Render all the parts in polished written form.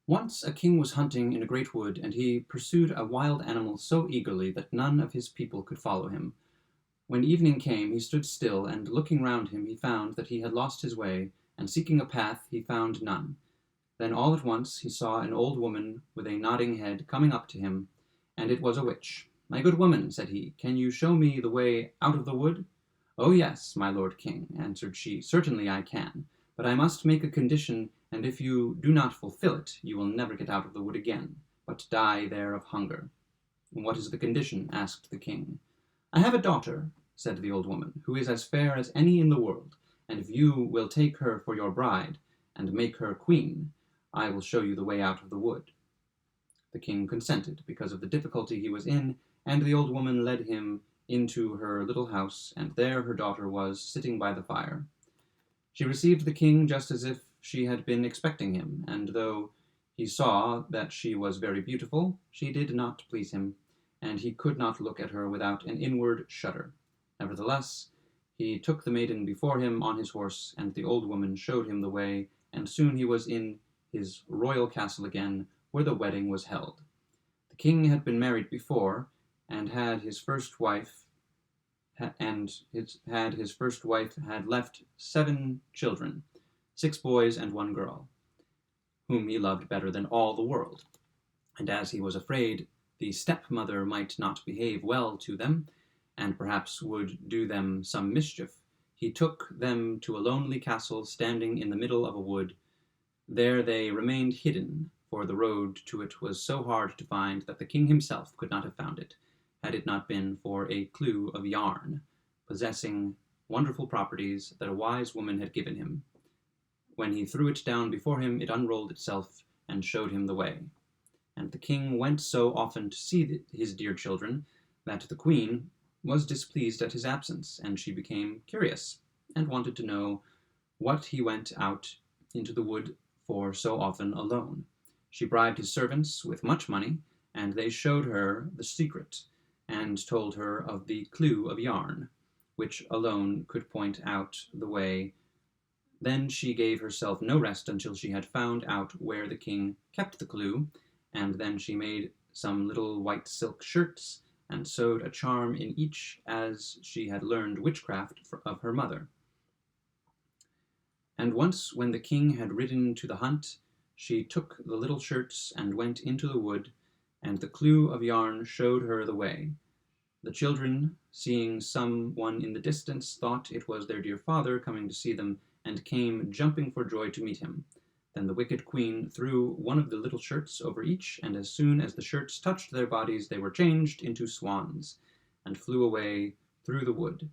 Once a king was hunting in a great wood, and he pursued a wild animal so eagerly that none of his people could follow him. When evening came, he stood still, and looking round him, he found that he had lost his way, and seeking a path, he found none. Then all at once he saw an old woman with a nodding head coming up to him, and it was a witch. "My good woman," said he, "can you show me the way out of the wood?" "Oh yes, my lord king," answered she, "certainly I can, but I must make a condition, and if you do not fulfill it, you will never get out of the wood again, but die there of hunger." "What is the condition?" asked the king. "I have a daughter," said the old woman, "who is as fair as any in the world, and if you will take her for your bride, and make her queen, I will show you the way out of the wood." The king consented, because of the difficulty he was in, and the old woman led him into her little house, and there her daughter was, sitting by the fire. She received the king just as if she had been expecting him, and though he saw that she was very beautiful, she did not please him, and he could not look at her without an inward shudder. Nevertheless, he took the maiden before him on his horse, and the old woman showed him the way, and soon he was in his royal castle again, where the wedding was held. The king had been married before, and had his first wife had left 7 children, 6 boys and 1 girl, whom he loved better than all the world. And as he was afraid the stepmother might not behave well to them, and perhaps would do them some mischief, he took them to a lonely castle standing in the middle of a wood. There they remained hidden, for the road to it was so hard to find that the king himself could not have found it, had it not been for a clue of yarn, possessing wonderful properties that a wise woman had given him. When he threw it down before him, it unrolled itself and showed him the way. And the king went so often to see his dear children that the queen was displeased at his absence, and she became curious, and wanted to know what he went out into the wood for so often alone. She bribed his servants with much money, and they showed her the secret, and told her of the clue of yarn, which alone could point out the way. Then she gave herself no rest until she had found out where the king kept the clue, and then she made some little white silk shirts, and sewed a charm in each, as she had learned witchcraft of her mother. And once, when the king had ridden to the hunt, she took the little shirts and went into the wood, and the clue of yarn showed her the way. The children, seeing some one in the distance, thought it was their dear father coming to see them, and came jumping for joy to meet him. Then the wicked queen threw one of the little shirts over each, and as soon as the shirts touched their bodies, they were changed into swans, and flew away through the wood.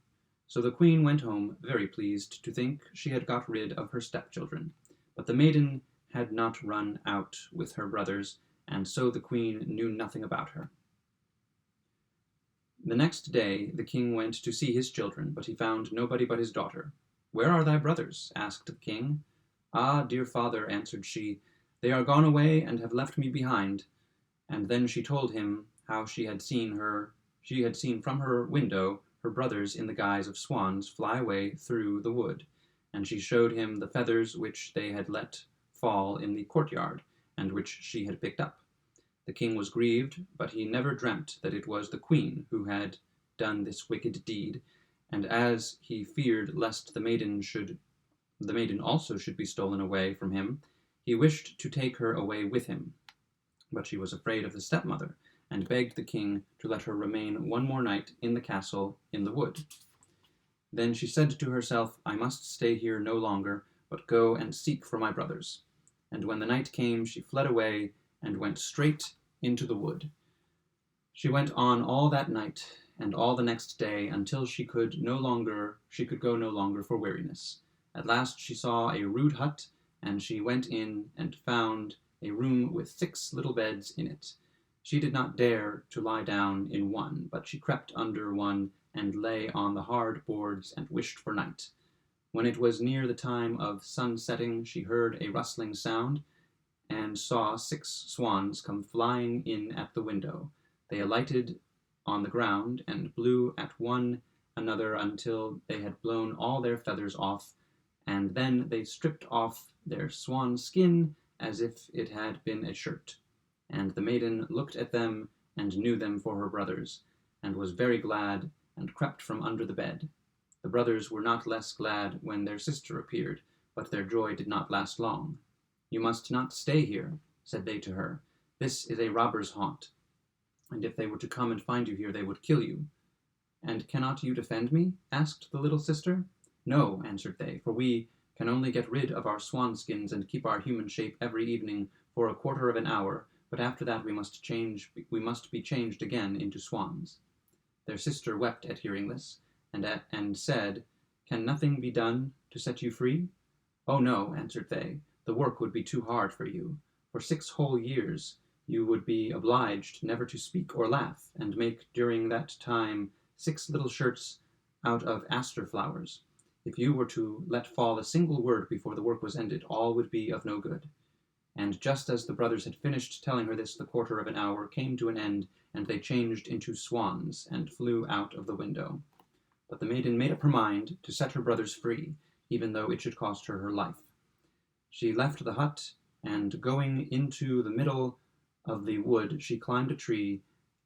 So the queen went home, very pleased to think she had got rid of her stepchildren. But the maiden had not run out with her brothers, and so the queen knew nothing about her. The next day the king went to see his children, but he found nobody but his daughter. "Where are thy brothers?" asked the king. "Ah, dear father," answered she, "they are gone away and have left me behind." And then she told him how she had seen from her window her brothers in the guise of swans fly away through the wood, and she showed him the feathers which they had let fall in the courtyard, and which she had picked up. The king was grieved, but he never dreamt that it was the queen who had done this wicked deed, and as he feared lest the maiden also should be stolen away from him, he wished to take her away with him. But she was afraid of the stepmother, and begged the king to let her remain one more night in the castle in the wood. Then she said to herself, "I must stay here no longer, but go and seek for my brothers." And when the night came, she fled away and went straight into the wood. She went on all that night and all the next day, until she could go no longer for weariness. At last she saw a rude hut, and she went in and found a room with 6 little beds in it. She did not dare to lie down in one, but she crept under one and lay on the hard boards and wished for night. When it was near the time of sun-setting, she heard a rustling sound, and saw 6 swans come flying in at the window. They alighted on the ground and blew at one another until they had blown all their feathers off, and then they stripped off their swan skin as if it had been a shirt. And the maiden looked at them and knew them for her brothers, and was very glad, and crept from under the bed. The brothers were not less glad when their sister appeared, but their joy did not last long. "You must not stay here," said they to her. "This is a robber's haunt, and if they were to come and find you here, they would kill you." "And cannot you defend me?" asked the little sister. "No," answered they, "for we can only get rid of our swan skins and keep our human shape every evening for a quarter of an hour, but after that we must be changed again into swans." Their sister wept at hearing this, and said, "Can nothing be done to set you free?" "Oh no," answered they, "the work would be too hard for you. For 6 whole years you would be obliged never to speak or laugh, and make during that time 6 little shirts out of aster flowers. If you were to let fall a single word before the work was ended, all would be of no good." And just as the brothers had finished telling her this, the quarter of an hour came to an end, and they changed into swans and flew out of the window. But the maiden made up her mind to set her brothers free, even though it should cost her her life. She left the hut, and going into the middle of the wood, she climbed a tree,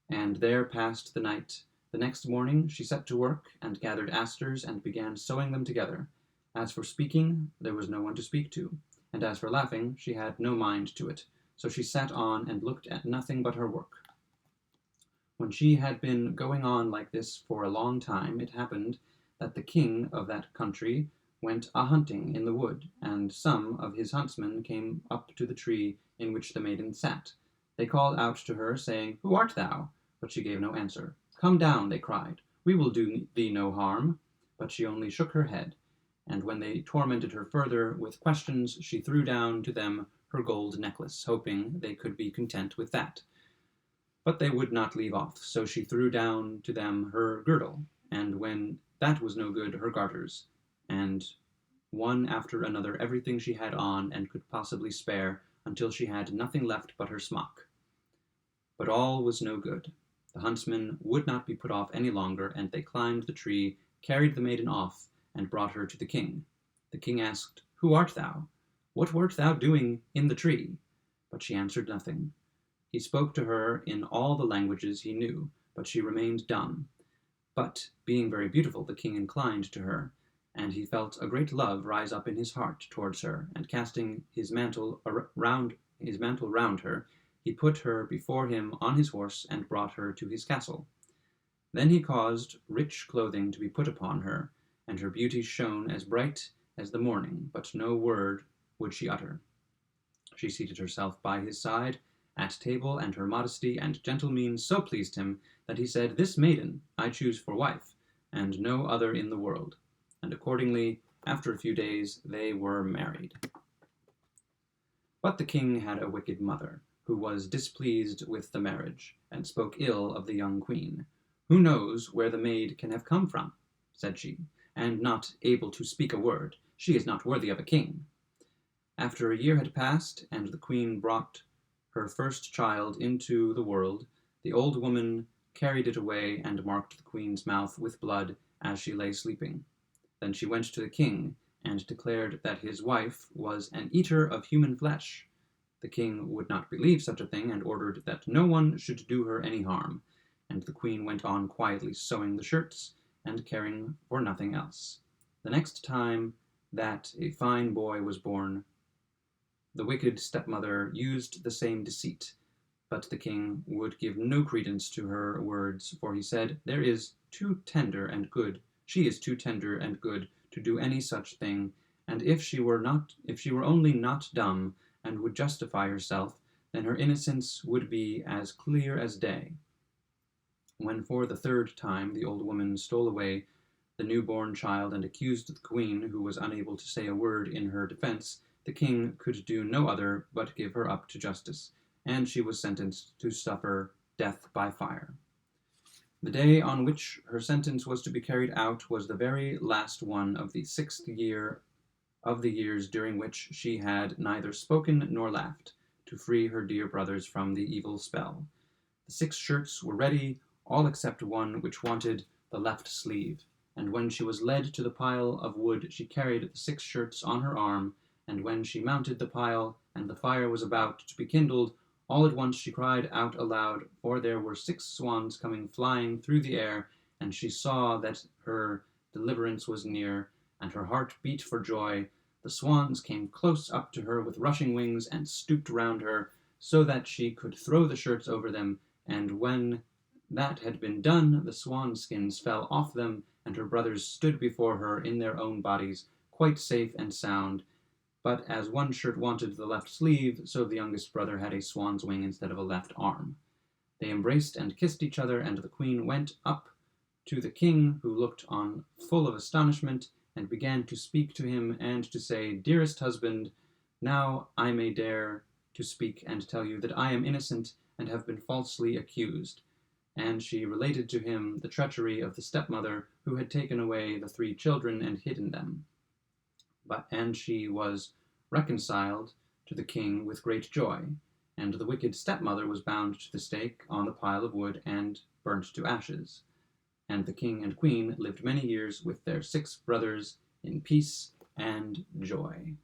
and there passed the night. The next morning she set to work, and gathered asters, and began sewing them together. As for speaking, there was no one to speak to, and as for laughing, she had no mind to it, so she sat on and looked at nothing but her work. When she had been going on like this for a long time, it happened that the king of that country went a-hunting in the wood, and some of his huntsmen came up to the tree in which the maiden sat. They called out to her, saying, "Who art thou?" But she gave no answer. "Come down," they cried, "we will do thee no harm." But she only shook her head, and when they tormented her further with questions, she threw down to them her gold necklace, hoping they could be content with that. But they would not leave off, so she threw down to them her girdle, and when that was no good, her garters, and one after another everything she had on and could possibly spare, until she had nothing left but her smock. But all was no good. The huntsmen would not be put off any longer, and they climbed the tree, carried the maiden off, and brought her to the king. The king asked, "Who art thou? What wert thou doing in the tree?" But she answered nothing. He spoke to her in all the languages he knew, but she remained dumb. But, being very beautiful, the king inclined to her, and he felt a great love rise up in his heart towards her, and casting his mantle round her, he put her before him on his horse, and brought her to his castle. Then he caused rich clothing to be put upon her, and her beauty shone as bright as the morning, but no word would she utter. She seated herself by his side at table, and her modesty and gentle mien so pleased him that he said, "This maiden I choose for wife, and no other in the world." And accordingly, after a few days, they were married. But the king had a wicked mother, who was displeased with the marriage, and spoke ill of the young queen. "Who knows where the maid can have come from," said she, "and not able to speak a word? She is not worthy of a king." After a year had passed, and the queen brought her first child into the world, the old woman carried it away and marked the queen's mouth with blood as she lay sleeping. Then she went to the king and declared that his wife was an eater of human flesh. The king would not believe such a thing, and ordered that no one should do her any harm, and the queen went on quietly sewing the shirts and caring for nothing else. The next time that a fine boy was born, the wicked stepmother used the same deceit, but the king would give no credence to her words, for he said, She is too tender and good to do any such thing, and if she were only not dumb, and would justify herself, then her innocence would be as clear as day. When for the 3rd time the old woman stole away the newborn child and accused the queen, who was unable to say a word in her defense, the king could do no other but give her up to justice, and she was sentenced to suffer death by fire. The day on which her sentence was to be carried out was the very last one of the 6th year of the years during which she had neither spoken nor laughed, to free her dear brothers from the evil spell. The 6 shirts were ready, all except one which wanted the left sleeve, and when she was led to the pile of wood, she carried the 6 shirts on her arm, and when she mounted the pile, and the fire was about to be kindled, all at once she cried out aloud, for there were 6 swans coming flying through the air, and she saw that her deliverance was near, and her heart beat for joy. The swans came close up to her with rushing wings, and stooped round her, so that she could throw the shirts over them, and when that had been done, the swan skins fell off them, and her brothers stood before her in their own bodies, quite safe and sound. But as one shirt wanted the left sleeve, so the youngest brother had a swan's wing instead of a left arm. They embraced and kissed each other, and the queen went up to the king, who looked on full of astonishment, and began to speak to him, and to say, "Dearest husband, now I may dare to speak and tell you that I am innocent and have been falsely accused." And she related to him the treachery of the stepmother, who had taken away the 3 children and hidden them. And she was reconciled to the king with great joy, and the wicked stepmother was bound to the stake on the pile of wood and burnt to ashes. And the king and queen lived many years with their 6 brothers in peace and joy.